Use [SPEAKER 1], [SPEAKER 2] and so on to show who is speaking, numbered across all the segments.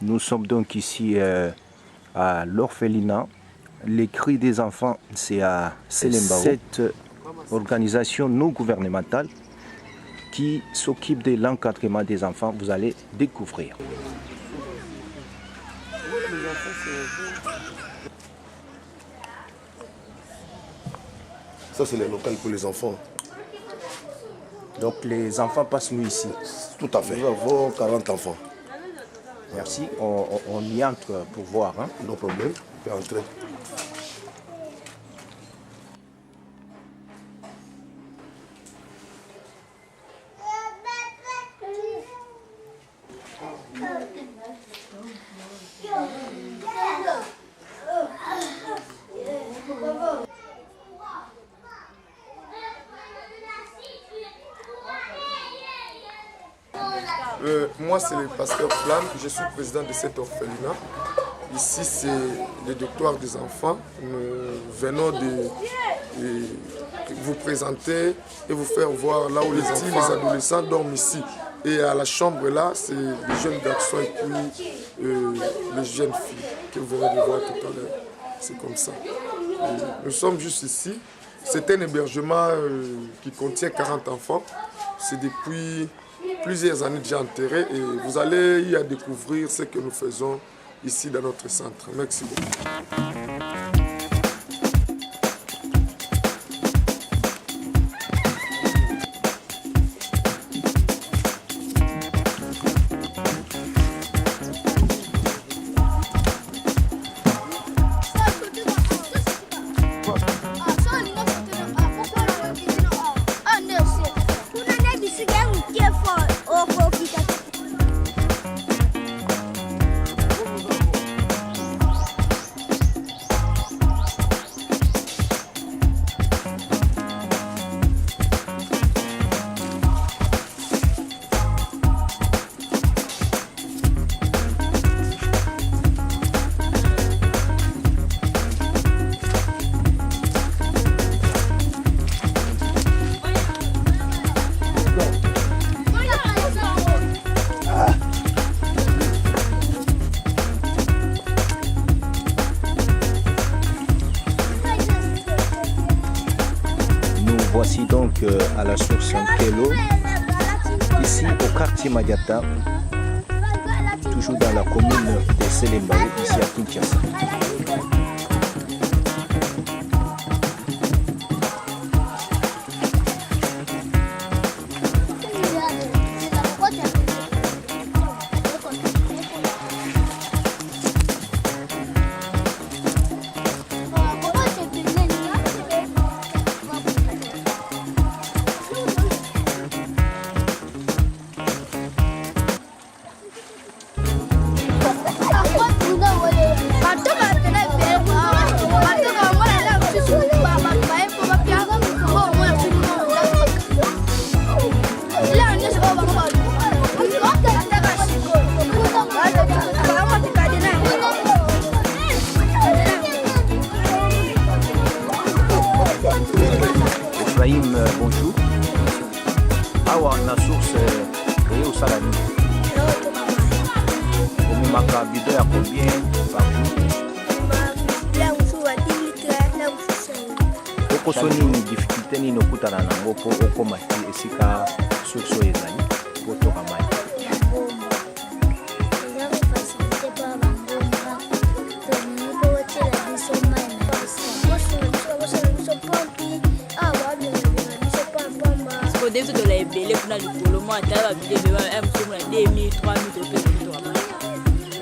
[SPEAKER 1] Nous sommes donc ici à l'orphelinat. Les cris des enfants, c'est à Selembao. Cette organisation non gouvernementale qui s'occupe de l'encadrement des enfants, vous allez découvrir.
[SPEAKER 2] Ça, c'est le local pour les enfants.
[SPEAKER 1] Donc les enfants passent nous ici.
[SPEAKER 2] Tout à fait. Nous avons 40 enfants.
[SPEAKER 1] Merci. On y entre pour voir. Hein.
[SPEAKER 2] No problème. On peut entrer.
[SPEAKER 3] Moi, c'est le pasteur Flamme, je suis président de cet orphelinat. Ici, c'est le dortoir des enfants. Nous venons de vous présenter et vous faire voir là où les enfants, les adolescents dorment ici. Et à la chambre là, c'est les jeunes garçons et puis les jeunes filles que vous venez de voir tout à l'heure. C'est comme ça. Et nous sommes juste ici. C'est un hébergement qui contient 40 enfants. C'est depuis plusieurs années déjà enterré et vous allez y découvrir ce que nous faisons ici dans notre centre. Merci beaucoup.
[SPEAKER 1] Voici donc à la source Nkelo, ici au quartier Madiata, toujours dans la commune de Selembao, ici à Kinshasa. Bonjour. Awa na source créée au Salami. Comme ma bidon à combien par jour? Pourquoi une difficulté ni no kutana na ngopo okoma esika source ezali poto kamai.
[SPEAKER 4] Dès que tu l'as belé pour le mois, tu as vidéo un peu de 2 000, 3 000 de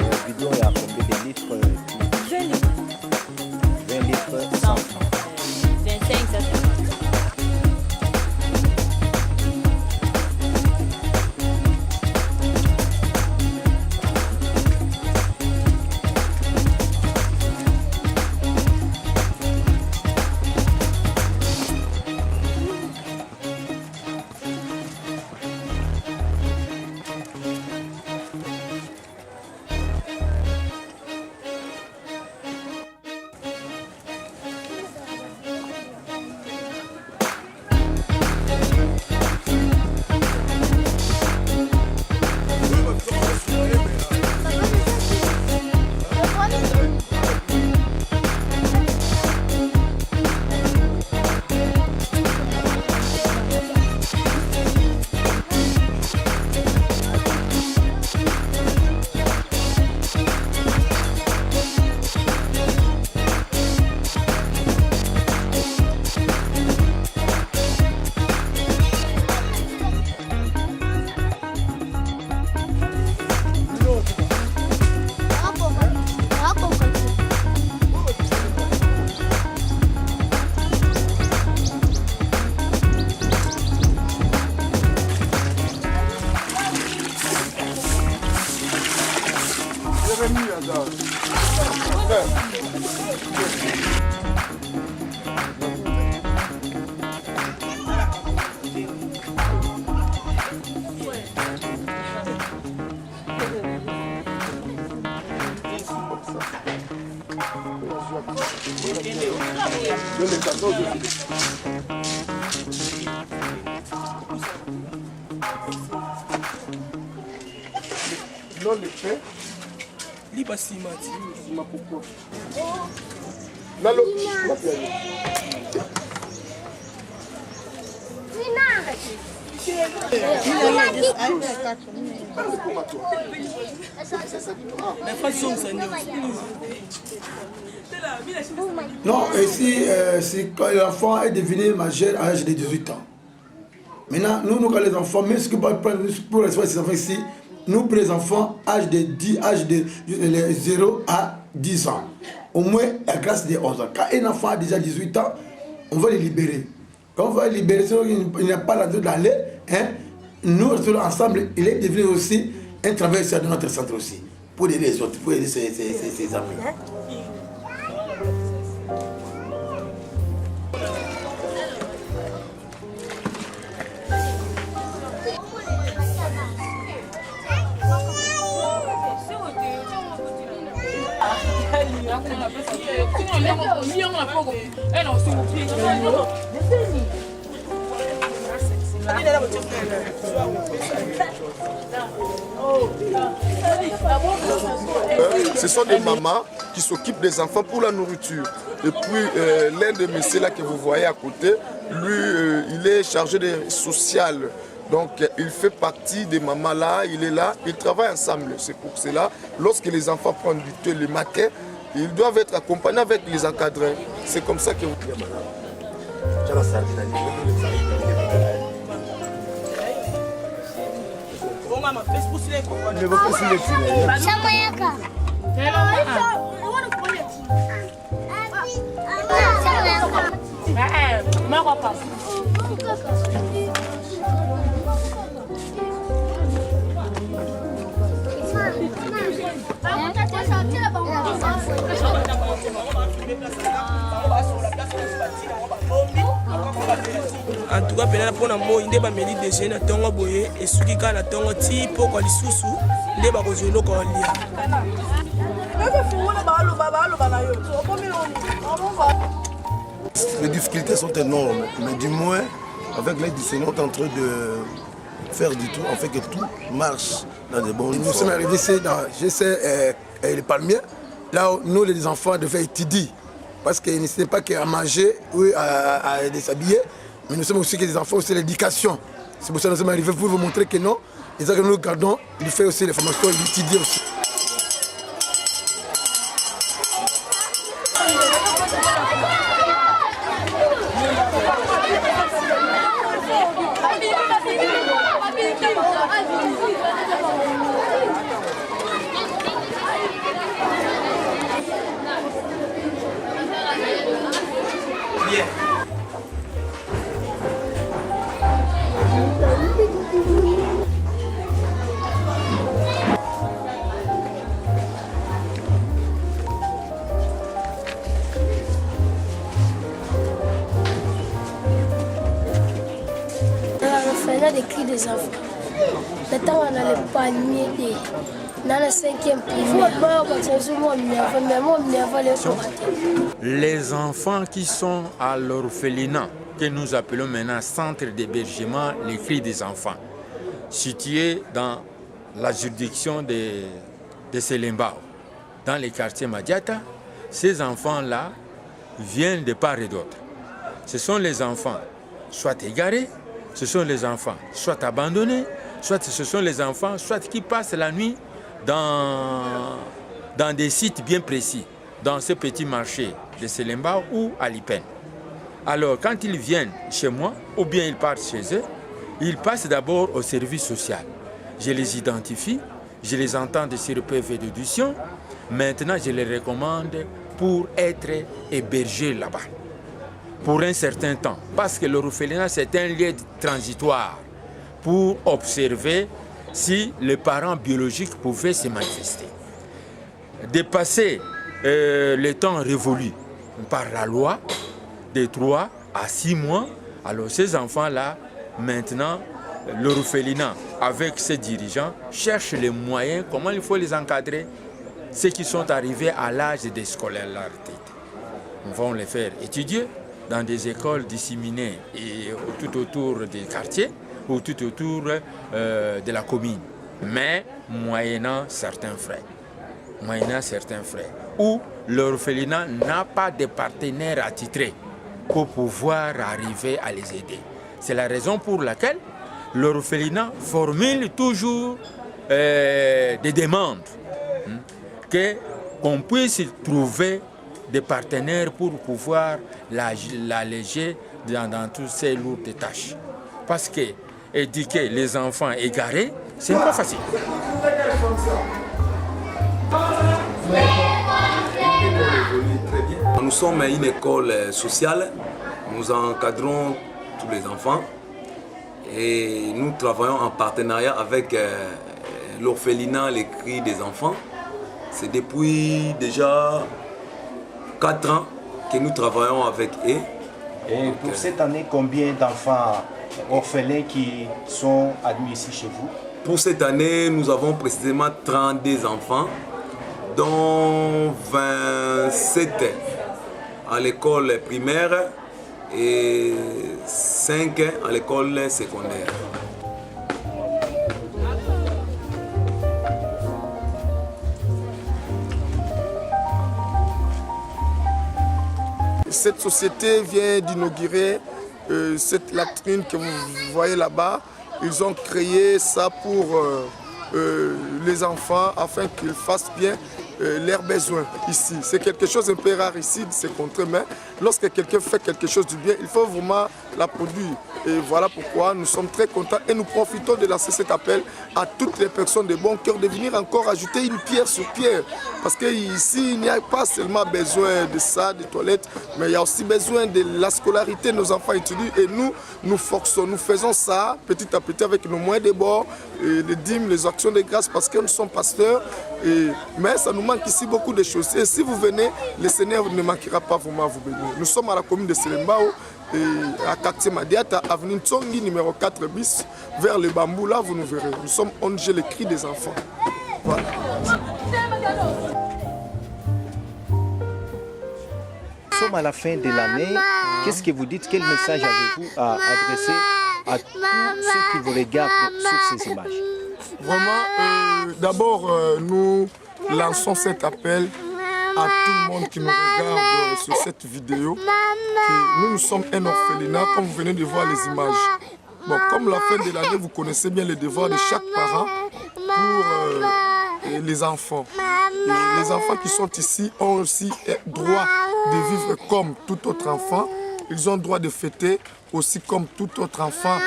[SPEAKER 1] Le bidon est à combien de litres?
[SPEAKER 4] 20 litres.
[SPEAKER 1] 20 litres, 100 francs.
[SPEAKER 4] 25, ça c'est.
[SPEAKER 3] Non, le fait.
[SPEAKER 5] Liba simati.
[SPEAKER 3] Nalo.
[SPEAKER 6] Non, si quand l'enfant est devenu majeur à l'âge de 18 ans. Maintenant, nous quand les enfants, même ce que pour ces enfants ici, nous pour les enfants, âge de 0 à 10 ans. Au moins, à grâce de 11 ans. Quand un enfant a déjà 18 ans, on va les libérer. Quand on va les libérer, il n'y a pas la d'aller, hein, nous, ensemble, il est devenu aussi un travailleur de notre centre aussi. Pour aider les autres, pour aider ses amis.
[SPEAKER 3] Ce sont des mamans qui s'occupent des enfants pour la nourriture. Et puis l'un de messieurs là que vous voyez à côté, lui, il est chargé de social. Donc il fait partie des mamans là, il est là, ils travaillent ensemble. C'est pour cela, lorsque les enfants prennent du thé le matin, ils doivent être accompagnés avec les encadrés. C'est comme ça que vous...
[SPEAKER 5] En tout cas, pendant pour moi, il débat meli déjeuner na tongo boye et ce qui kana tongo ti pour quoi lisusu débat kozolo ko lia.
[SPEAKER 2] Les difficultés sont énormes, mais du moins, avec l'aide du Seigneur, on est en train de faire du tout, on fait que tout marche dans des bons.
[SPEAKER 6] Nous sommes arrivés ici dans les palmiers, là où nous, les enfants, devaient étudier. Parce que ce n'est pas qu'à manger ou à s'habiller, mais nous sommes aussi que des enfants, aussi l'éducation. C'est pour ça que nous sommes arrivés pour vous montrer que non, les gens que nous gardons, ils font aussi les formations, ils étudient aussi.
[SPEAKER 7] Des cris des enfants. Maintenant, on a le palmier dans le 5e
[SPEAKER 8] Les enfants qui sont à l'orphelinat, que nous appelons maintenant centre d'hébergement, les cris des enfants, situé dans la juridiction de Selimbao, dans les quartiers Madiata, ces enfants-là viennent de part et d'autre. Ce sont les enfants soit égarés, ce sont les enfants soit abandonnés, soit ce sont les enfants soit qui passent la nuit dans des sites bien précis, dans ce petit marché de Selimbao ou à Lipen. Alors quand ils viennent chez moi ou bien ils partent chez eux, ils passent d'abord au service social. Je les identifie, je les entends de sur PV d'audition, maintenant je les recommande pour être hébergés là-bas pour un certain temps, parce que l'orphelinat c'est un lieu transitoire pour observer si les parents biologiques pouvaient se manifester. dépasser le temps révolu par la loi de 3 à 6 mois, alors ces enfants-là, maintenant, l'orphelinat, avec ses dirigeants, cherche les moyens, comment il faut les encadrer. Ceux qui sont arrivés à l'âge de scolarité, on va les faire étudier dans des écoles disséminées et tout autour des quartiers ou tout autour de la commune, mais moyennant certains frais. Où l'orphelinat n'a pas de partenaire attitré pour pouvoir arriver à les aider. C'est la raison pour laquelle l'orphelinat formule toujours des demandes qu'on puisse trouver des partenaires pour pouvoir l'alléger dans toutes ces lourdes tâches. Parce que éduquer les enfants égarés, c'est pas facile.
[SPEAKER 9] Nous sommes une école sociale, nous encadrons tous les enfants et nous travaillons en partenariat avec l'orphelinat Les Cris des Enfants. C'est depuis déjà 4 ans que nous travaillons avec eux.
[SPEAKER 1] Et pour cette année, combien d'enfants orphelins qui sont admis ici chez vous?
[SPEAKER 9] Pour cette année, nous avons précisément 32 enfants, dont 27 à l'école primaire et 5 à l'école secondaire.
[SPEAKER 3] Cette société vient d'inaugurer cette latrine que vous voyez là-bas. Ils ont créé ça pour les enfants afin qu'ils fassent bien leurs besoins ici. C'est quelque chose un peu rare ici de ces contrées, mais lorsque quelqu'un fait quelque chose du bien, il faut vraiment la produire. Et voilà pourquoi nous sommes très contents et nous profitons de lancer cet appel à toutes les personnes de bon cœur de venir encore ajouter une pierre sur pierre. Parce qu'ici, il n'y a pas seulement besoin de ça, des toilettes, mais il y a aussi besoin de la scolarité de nos enfants étudient. Et nous forçons, nous faisons ça petit à petit avec nos moyens de bord, les dîmes, les actions de grâce, parce que nous sommes pasteurs. Mais ça nous manque ici beaucoup de choses. Et si vous venez, le Seigneur ne manquera pas vraiment à vous bénir. Nous sommes à la commune de Selembao, à quartier Madiata, avenue Tsongi, numéro 4 bis, vers le bambou. Là, vous nous verrez. Nous sommes ONG Les Cris des Enfants. Voilà.
[SPEAKER 1] Nous sommes à la fin de l'année. Qu'est-ce que vous dites? Quel message avez-vous à adresser à tous ceux qui vous regardent sur ces images?
[SPEAKER 3] Vraiment, d'abord, nous lançons cet appel à tout le monde qui nous regarde sur cette vidéo. Nous sommes un orphelinat, comme vous venez de voir les images. Bon, comme la fin de l'année, vous connaissez bien les devoirs de chaque parent pour les enfants. Et les enfants qui sont ici ont aussi droit de vivre comme tout autre enfant. Ils ont droit de fêter aussi comme tout autre enfant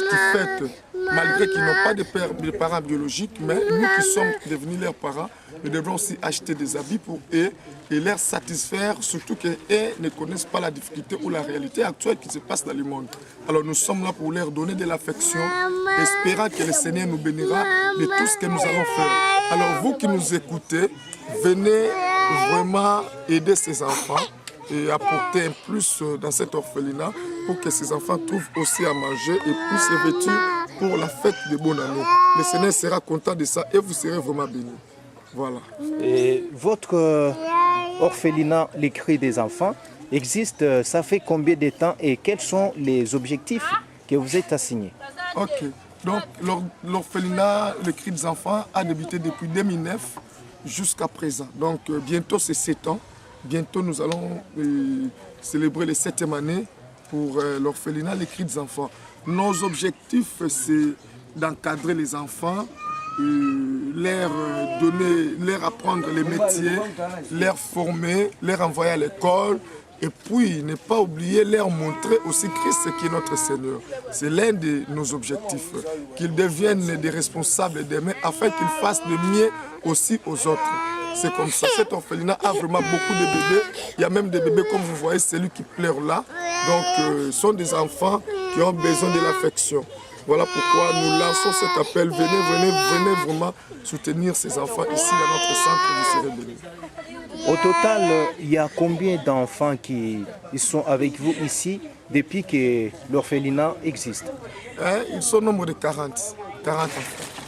[SPEAKER 3] qui fête, malgré qu'ils n'ont pas de parents biologiques, mais nous qui sommes devenus leurs parents, nous devons aussi acheter des habits pour eux et leur satisfaire, surtout qu'eux ne connaissent pas la difficulté ou la réalité actuelle qui se passe dans le monde. Alors nous sommes là pour leur donner de l'affection, espérant que le Seigneur nous bénira de tout ce que nous allons faire. Alors vous qui nous écoutez, venez vraiment aider ces enfants et apporter un plus dans cet orphelinat pour que ces enfants trouvent aussi à manger et puissent se vêtir pour la fête de bonne année. Le Seigneur sera content de ça et vous serez vraiment bénis. Voilà.
[SPEAKER 1] Et votre orphelinat, Les Cris des Enfants, existe, ça fait combien de temps et quels sont les objectifs que vous êtes assignés?
[SPEAKER 3] Ok. Donc l'orphelinat, Les Cris des Enfants a débuté depuis 2009 jusqu'à présent. Donc bientôt c'est 7 ans. Bientôt nous allons célébrer les 7e année pour l'orphelinat Les Cris des Enfants. Nos objectifs, c'est d'encadrer les enfants, leur apprendre les métiers, leur former, leur envoyer à l'école et puis ne pas oublier leur montrer aussi Christ qui est notre Seigneur. C'est l'un de nos objectifs, qu'ils deviennent des responsables demain afin qu'ils fassent le mieux aussi aux autres. C'est comme ça. Cet orphelinat a vraiment beaucoup de bébés. Il y a même des bébés, comme vous voyez, celui qui pleure là. Donc, ce sont des enfants qui ont besoin de l'affection. Voilà pourquoi nous lançons cet appel. Venez vraiment soutenir ces enfants ici dans notre centre, vous serez bénis.
[SPEAKER 1] Au total, il y a combien d'enfants qui sont avec vous ici depuis que l'orphelinat existe?
[SPEAKER 3] Ils sont au nombre de 40 enfants.